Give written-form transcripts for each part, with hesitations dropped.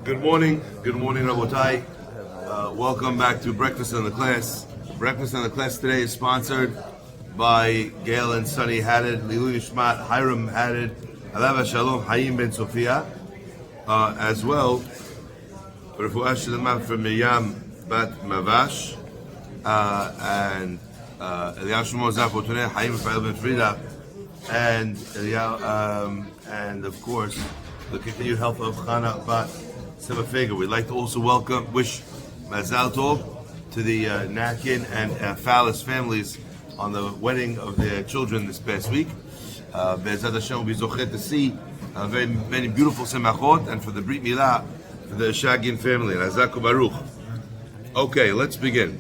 Good morning, Rabotai. Welcome back to Breakfast in the Class. Breakfast in the Class today is sponsored by Gail and Sunny Haddad, Lilu Nishmat, Hiram Haddad, Alava Shalom, Hayim Ben Sofia, as well, Refuah Shalom for Miriam Bat Mavash, and Eliyahu Shlomo Farhi, Hayim Rafael Ben Frida, and of course, the continued health of Chana Bat Semafega. We'd like to also wish Mazal Tov to the Nakin and Fallis families on the wedding of their children this past week. Be'ezat Hashem will be zochet to see very many beautiful semachot, and for the Brit Milah, for the Shagin family. Razak Baruch. Okay, let's begin.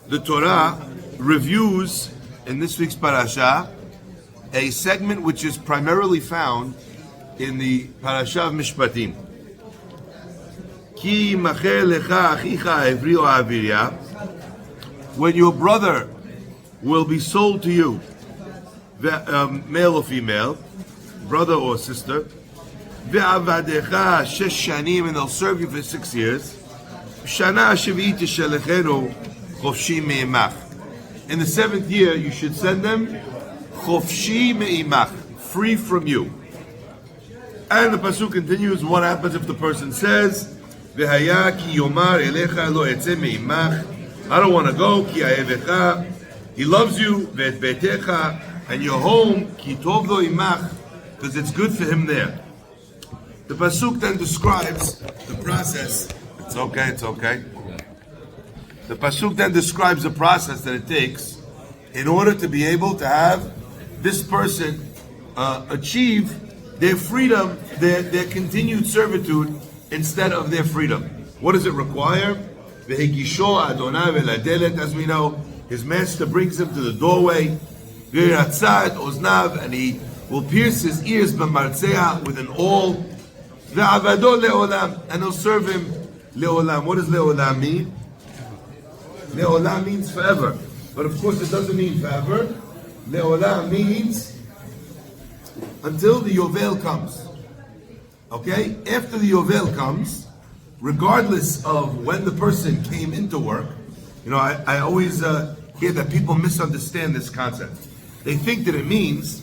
The Torah reviews in this week's parasha a segment which is primarily found in the parasha of Mishpatim. Ki macher lecha achicha evri o avirya, when your brother will be sold to you, male or female, brother or sister, ve'avadecha shesh shanim, and they'll serve you for 6 years, shana shevit tishalechenu chofshi me'imach. In the 7th year, you should send them chofshi me'imach, free from you. And the pasuk continues, what happens if the person says, V'haya ki yomar elecha lo etze me'imach, I don't want to go, ki ahevecha, he loves you, ve'et beitecha, and your home, ki tov lo imach, because it's good for him there. The pasuk then describes the process. It's okay. The pasuk then describes the process that it takes in order to be able to have this person achieve their freedom, their continued servitude instead of their freedom. What does it require? As we know, his master brings him to the doorway, and he will pierce his ears with an awl, and he'll serve him le'olam. What does le'olam mean? Le'olam means forever, but of course it doesn't mean forever. Le'olam means until the Yovel comes. Okay? After the Yovel comes, regardless of when the person came into work, I always hear that people misunderstand this concept. They think that it means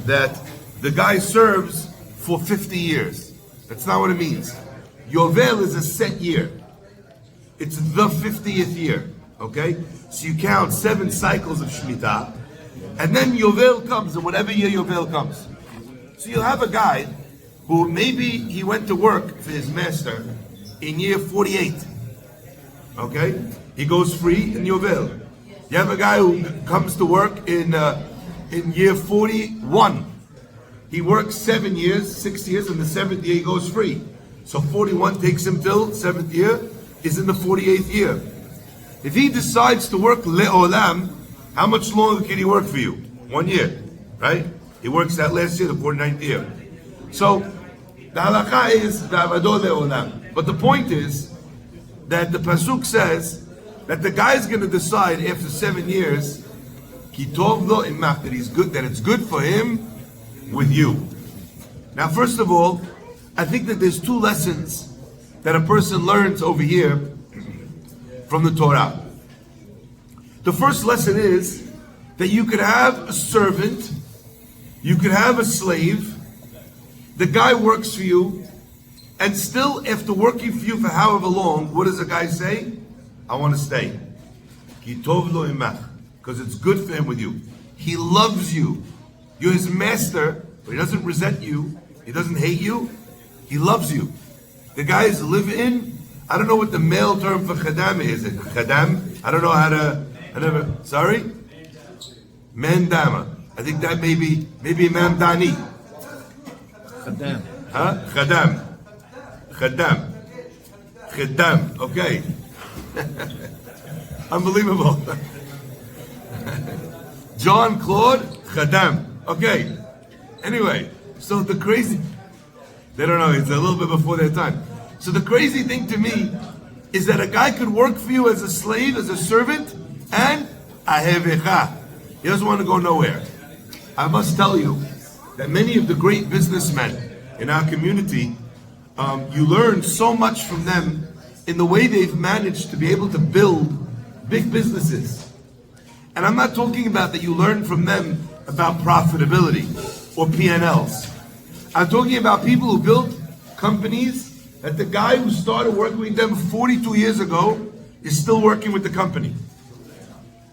that the guy serves for 50 years. That's not what it means. Yovel is a set year. It's the 50th year. Okay? So you count 7 cycles of Shemitah, and then Yovel comes, and whatever year Yovel comes. So you'll have a guy who maybe he went to work for his master in year 48. Okay? He goes free in Yovel. You have a guy who comes to work in year 41. He works 6 years, and the 7th year he goes free. So 41 takes him till 7th year, is in the 48th year. If he decides to work le'olam, how much longer can he work for you? 1 year, right? He works that last year, the 49th year. So, the halakha is da'avado le'olam. But the point is that the pasuk says that the guy is going to decide after 7 years, ki tov lo imach, that he's good, that it's good for him with you. Now, first of all, I think that there's 2 lessons that a person learns over here from the Torah. The first lesson is that you could have a servant, you could have a slave, the guy works for you, and still after working for you for however long, what does the guy say? I want to stay. Ki tov lo imach, because it's good for him with you. He loves you. You're his master, but he doesn't resent you, he doesn't hate you, he loves you. The guys live in, I don't know what the male term for chadam is. Chadam? I don't know how to, sorry? Mandama. I think that maybe Mamdani. Chadam. Huh? Chadam. Okay. Unbelievable. John Claude Chadam. Okay. Anyway, so the crazy, they don't know, it's a little bit before their time. So the crazy thing to me is that a guy could work for you as a slave, as a servant, and ahevecha. He doesn't want to go nowhere. I must tell you that many of the great businessmen in our community You learn so much from them in the way they've managed to be able to build big businesses. And I'm not talking about that you learn from them about profitability or P&Ls. I'm talking about people who built companies that the guy who started working with them 42 years ago is still working with the company.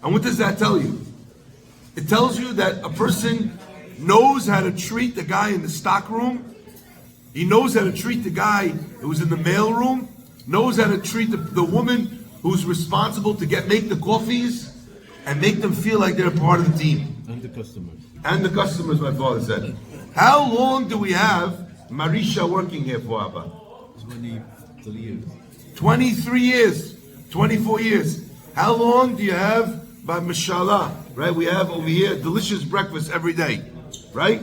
And what does that tell you? It tells you that a person knows how to treat the guy in the stock room. He knows how to treat the guy who's in the mail room, knows how to treat the woman who's responsible to make the coffees and make them feel like they're a part of the team. And the customers. And the customers, my father said. How long do we have Marisha working here for, Abba? 23 years. 23 years, 24 years. How long do you have by Mashallah? Right, we have over here delicious breakfast every day, right?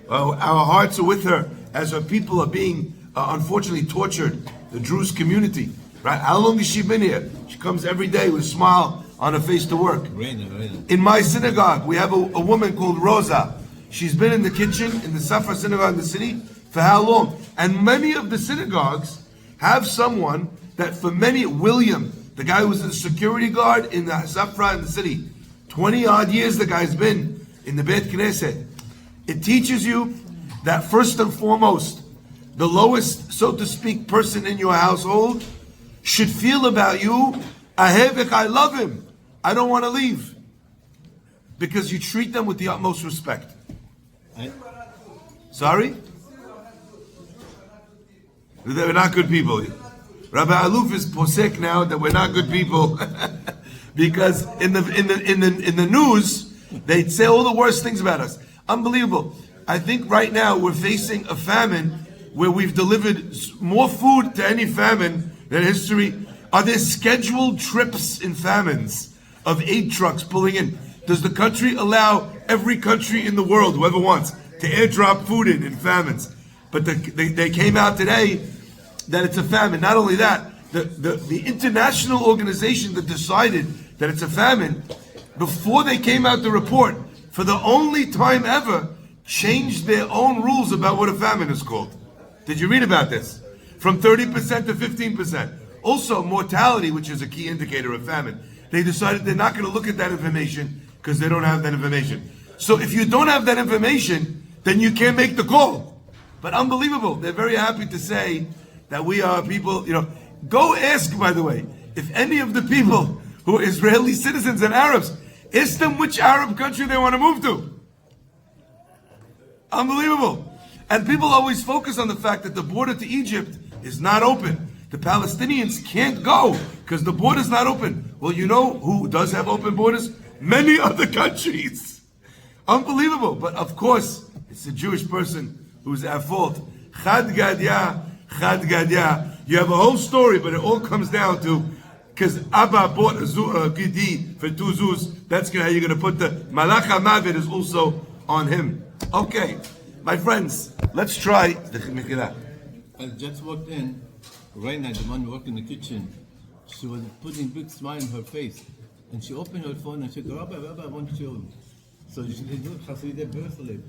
Our hearts are with her as her people are being unfortunately tortured, the Druze community, right? How long has she been here? She comes every day with a smile on her face to work. Reina. In my synagogue, we have a woman called Rosa. She's been in the kitchen in the Safra synagogue in the city for how long? And many of the synagogues have someone that for many, William, the guy who was the security guard in the Safra in the city, 20 odd years the guy's been in the Beit Knesset. It teaches you that first and foremost, the lowest, so to speak, person in your household should feel about you, Ahevik, I love him. I don't want to leave. Because you treat them with the utmost respect. Sorry? They're not good people. Rabbi Aluf is posek now that we're not good people. Because in the news, they say all the worst things about us. Unbelievable. I think right now we're facing a famine where we've delivered more food to any famine than history. Are there scheduled trips in famines of 8 trucks pulling in? Does the country allow every country in the world, whoever wants, to airdrop food in famines? But they came out today that it's a famine. Not only that, the international organization that decided that it's a famine, before they came out the report, for the only time ever, changed their own rules about what a famine is called. Did you read about this? From 30% to 15%. Also, mortality, which is a key indicator of famine. They decided they're not going to look at that information because they don't have that information. So if you don't have that information, then you can't make the call. But unbelievable. They're very happy to say that we are people, Go ask, by the way, if any of the people who are Israeli citizens and Arabs, ask them which Arab country they want to move to. Unbelievable. And people always focus on the fact that the border to Egypt is not open. The Palestinians can't go because the border is not open. Well, you know who does have open borders? Many other countries. Unbelievable. But of course, it's a Jewish person who's at fault. Chad Gadya. You have a whole story, but it all comes down to because Abba bought a gidi for 2 zuz. That's how you're going to put the Malach HaMavet is also on him. Okay, my friends, let's try the Mechila. I just walked in. Reina, the one working in the kitchen, she was putting a big smile on her face. And she opened her phone and she said, Rabbi, I want to show you. So they do Hasidic birthday.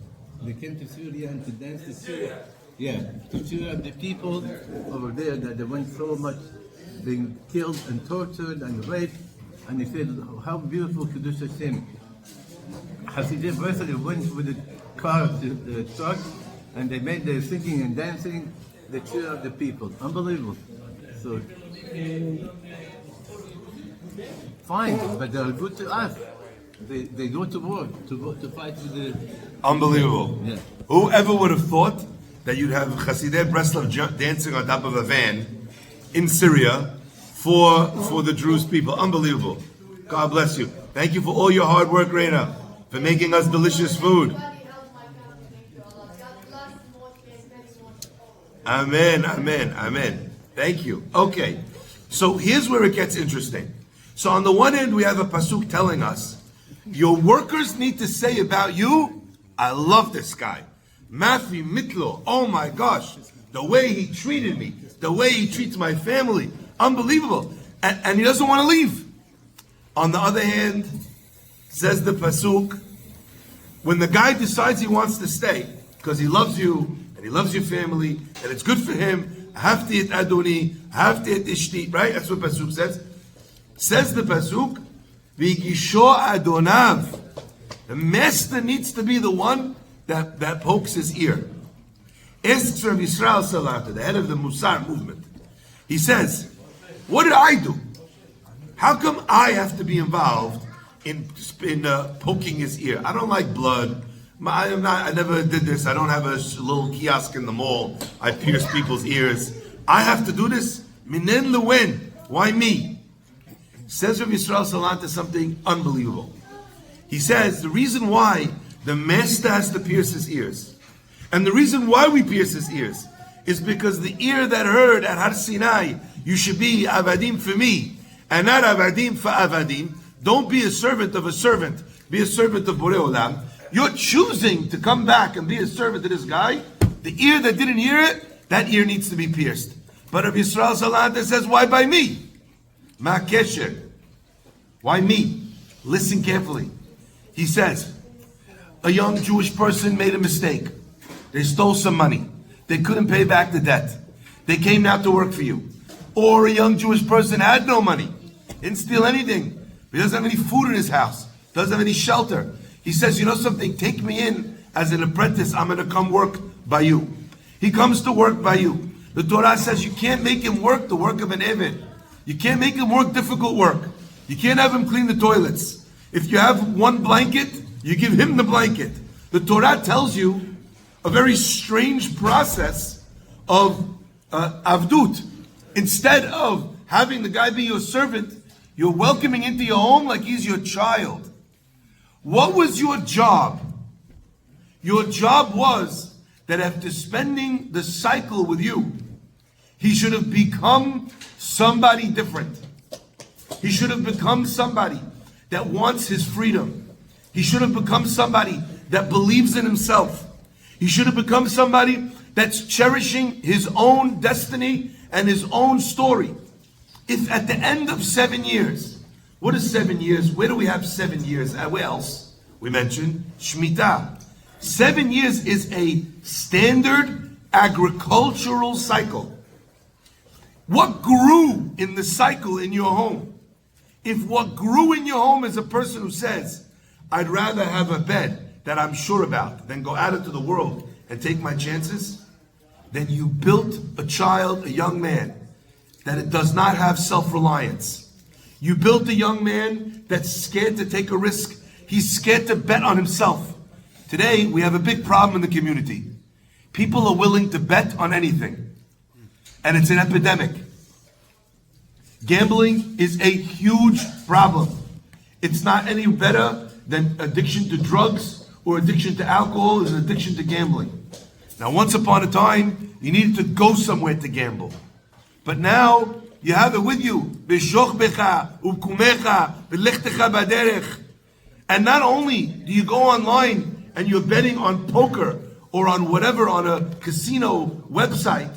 They came to Syria and to dance to Syria. Yeah, to cheer up the people over there that they went so much being killed and tortured and raped. And they said, how beautiful Kiddush Hashem. Hasidic birthday went with the car, the truck, and they made their singing and dancing. They cheer up the people. Unbelievable. So, fine, but they're good to us. They go to war, to fight with the... Unbelievable. Yeah. Whoever would have thought that you'd have Hasidei Breslov dancing on top of a van in Syria for the Druze people. Unbelievable. God bless you. Thank you for all your hard work, Reina, for making us delicious food. Amen, amen, amen. Thank you. Okay, so here's where it gets interesting. So on the one hand, we have a pasuk telling us, your workers need to say about you, I love this guy. Mafi Mitlo, oh my gosh, the way he treated me, the way he treats my family, unbelievable. And he doesn't want to leave. On the other hand, says the pasuk, when the guy decides he wants to stay, because he loves you, and he loves your family, and it's good for him. Hafti et Adoni, hafti et Ishti, right? That's what Pasuk says. Says the Pasuk, V'gisho Adonav. The master needs to be the one that pokes his ear. Asks Rabbi Yisrael Salata, the head of the Musar movement. He says, what did I do? How come I have to be involved in poking his ear? I don't like blood. I never did this. I don't have a little kiosk in the mall. I pierce people's ears. I have to do this? Minen lewen. Why me? Says Rabbi Yisrael Salata something unbelievable. He says the reason why the master has to pierce his ears, and the reason why we pierce his ears, is because the ear that heard at Har Sinai, you should be avadim for me, and not avadim for avadim. Don't be a servant of a servant. Be a servant of Borei Olam. You're choosing to come back and be a servant to this guy. The ear that didn't hear it, that ear needs to be pierced. But Rabbi Yisrael Salata says, why by me? Ma kesher. Why me? Listen carefully. He says, a young Jewish person made a mistake. They stole some money. They couldn't pay back the debt. They came out to work for you. Or a young Jewish person had no money. Didn't steal anything. He doesn't have any food in his house. Doesn't have any shelter. He says, you know something? Take me in as an apprentice. I'm going to come work by you. He comes to work by you. The Torah says you can't make him work the work of an Eved. You can't make him work difficult work. You can't have him clean the toilets. If you have one blanket, you give him the blanket. The Torah tells you a very strange process of avdut. Instead of having the guy be your servant, you're welcoming into your home like he's your child. What was your job? Your job was that after spending the cycle with you, he should have become somebody different. He should have become somebody that wants his freedom. He should have become somebody that believes in himself. He should have become somebody that's cherishing his own destiny and his own story. If at the end of 7 years, what is 7 years? Where do we have 7 years? Where else? We mentioned Shemitah. 7 years is a standard agricultural cycle. What grew in the cycle in your home? If what grew in your home is a person who says, I'd rather have a bed that I'm sure about than go out into the world and take my chances, then you built a child, a young man, that it does not have self-reliance. You built a young man that's scared to take a risk. He's scared to bet on himself. Today, we have a big problem in the community. People are willing to bet on anything. And it's an epidemic. Gambling is a huge problem. It's not any better than addiction to drugs or addiction to alcohol is an addiction to gambling. Now, once upon a time, you needed to go somewhere to gamble. But now, you have it with you. And not only do you go online and you're betting on poker or on whatever, on a casino website.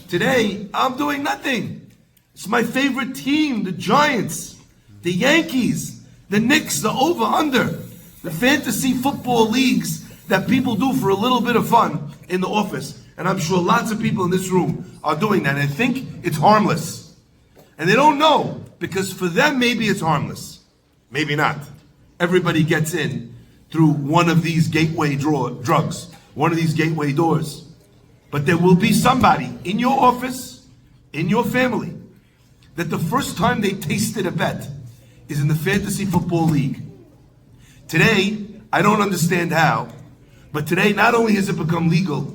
Today, I'm doing nothing. It's my favorite team, the Giants, the Yankees, the Knicks, the over-under, the fantasy football leagues that people do for a little bit of fun in the office. And I'm sure lots of people in this room are doing that. And they think it's harmless. And they don't know, because for them, maybe it's harmless. Maybe not. Everybody gets in through one of these gateway drugs, one of these gateway doors. But there will be somebody in your office, in your family, that the first time they tasted a bet is in the fantasy football league. Today, I don't understand how, but today not only has it become legal,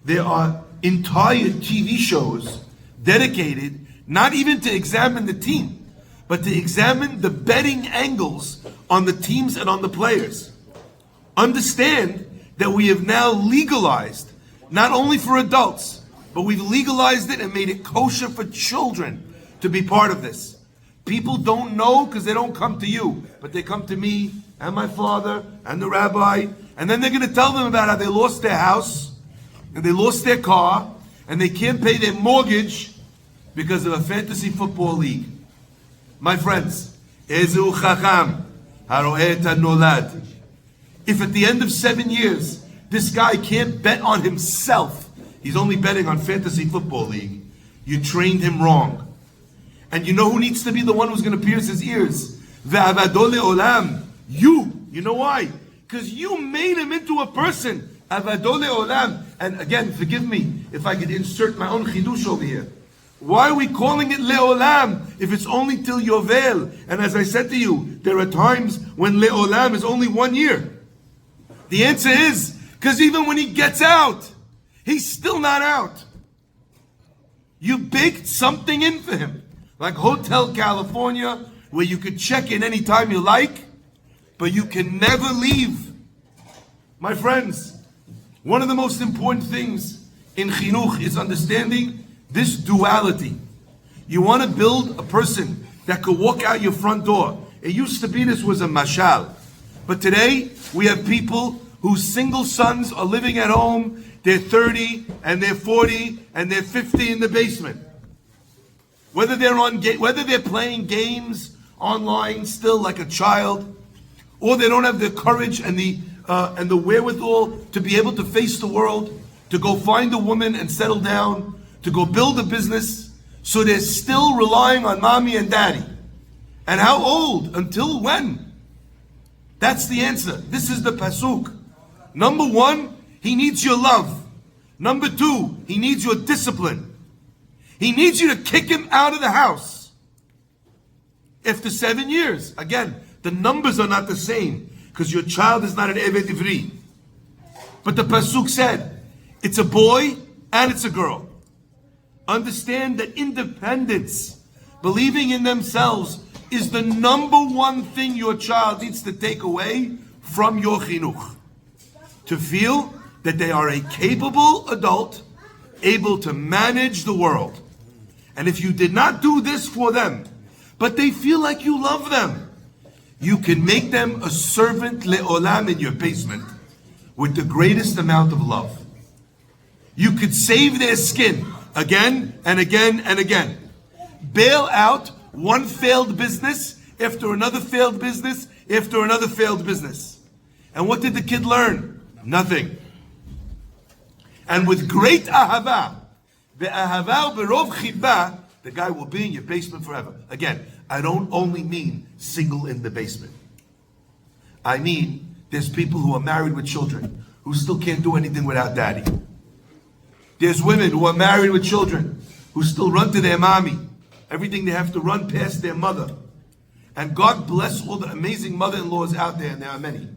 there are entire TV shows dedicated not even to examine the team, but to examine the betting angles on the teams and on the players. Understand that we have now legalized, not only for adults, but we've legalized it and made it kosher for children to be part of this. People don't know because they don't come to you, but they come to me and my father and the rabbi, and then they're going to tell them about how they lost their house and they lost their car and they can't pay their mortgage because of a fantasy football league. My friends, Ezu Chacham Haroeh Nolad. If at the end of 7 years this guy can't bet on himself He's only betting on fantasy football league. You trained him wrong. And you know who needs to be the one who's going to pierce his ears? Ve'avado le'olam. You. You know why? Because you made him into a person. Avado le'olam. And again, forgive me if I could insert my own chidush over here. Why are we calling it le'olam if it's only till Yovel? And as I said to you, there are times when le'olam is only 1 year. The answer is, because even when he gets out, he's still not out. You baked something in for him. Like Hotel California, where you could check in anytime you like, but you can never leave. My friends, one of the most important things in chinuch is understanding this duality. You want to build a person that could walk out your front door. It used to be this was a mashal. But today, we have people whose single sons are living at home. They're 30 and they're 40 and they're 50 in the basement. Whether they're playing games online still like a child, or they don't have the courage and the wherewithal to be able to face the world, to go find a woman and settle down, to go build a business, so they're still relying on mommy and daddy. And how old? Until when? That's the answer. This is the pasuk. Number one, he needs your love. Number two, he needs your discipline. He needs you to kick him out of the house. After 7 years, again, the numbers are not the same because your child is not an Eved Ivri. But the pasuk said, it's a boy and it's a girl. Understand that independence, believing in themselves, is the number one thing your child needs to take away from your chinuch. To feel that they are a capable adult, able to manage the world. And if you did not do this for them, but they feel like you love them, you can make them a servant le'olam in your basement with the greatest amount of love. You could save their skin again and again and again. Bail out one failed business after another failed business after another failed business. And what did the kid learn? Nothing. And with great ahava, be'ahava berov chibah, the guy will be in your basement forever. Again, I don't only mean single in the basement. I mean, there's people who are married with children who still can't do anything without daddy. There's women who are married with children who still run to their mommy. Everything they have to run past their mother. And God bless all the amazing mother-in-laws out there, and there are many.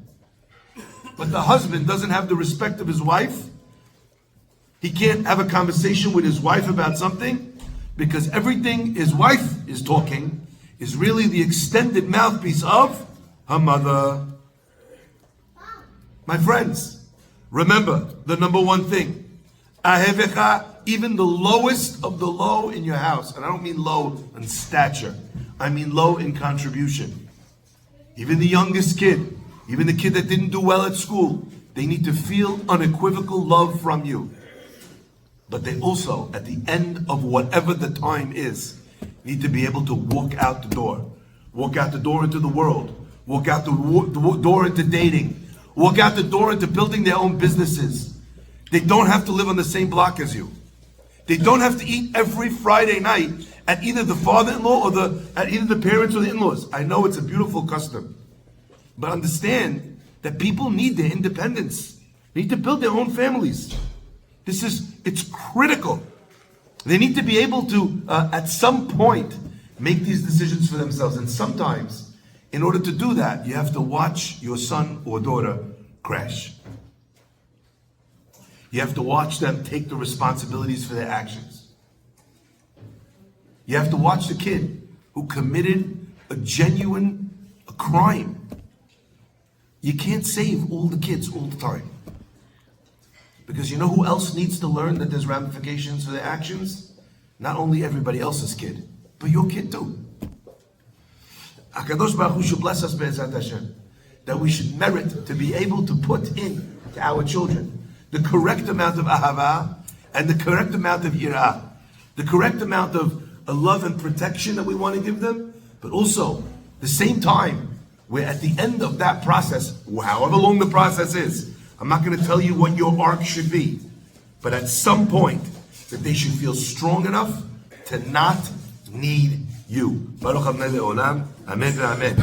But the husband doesn't have the respect of his wife. He can't have a conversation with his wife about something because everything his wife is talking is really the extended mouthpiece of her mother. My friends, remember the number one thing. Ahevecha, even the lowest of the low in your house, and I don't mean low in stature, I mean low in contribution. Even the youngest kid, even the kid that didn't do well at school, they need to feel unequivocal love from you. But they also, at the end of whatever the time is, need to be able to walk out the door. Walk out the door into the world. Walk out the door into dating. Walk out the door into building their own businesses. They don't have to live on the same block as you. They don't have to eat every Friday night at either the father-in-law or at either the parents or the in-laws. I know it's a beautiful custom. But understand that people need their independence. They need to build their own families. It's critical. They need to be able to, at some point, make these decisions for themselves. And sometimes, in order to do that, you have to watch your son or daughter crash. You have to watch them take the responsibilities for their actions. You have to watch the kid who committed a crime. You can't save all the kids all the time. Because you know who else needs to learn that there's ramifications for their actions? Not only everybody else's kid, but your kid too. HaKadosh Baruch Hu should bless us, Be'ezat Hashem, that we should merit to be able to put in to our children the correct amount of ahava and the correct amount of yirah, the correct amount of love and protection that we want to give them, but also the same time where at the end of that process, however long the process is, I'm not going to tell you what your arc should be, but at some point that they should feel strong enough to not need you. Baruch Adonai Le'olam. Amen. Amen.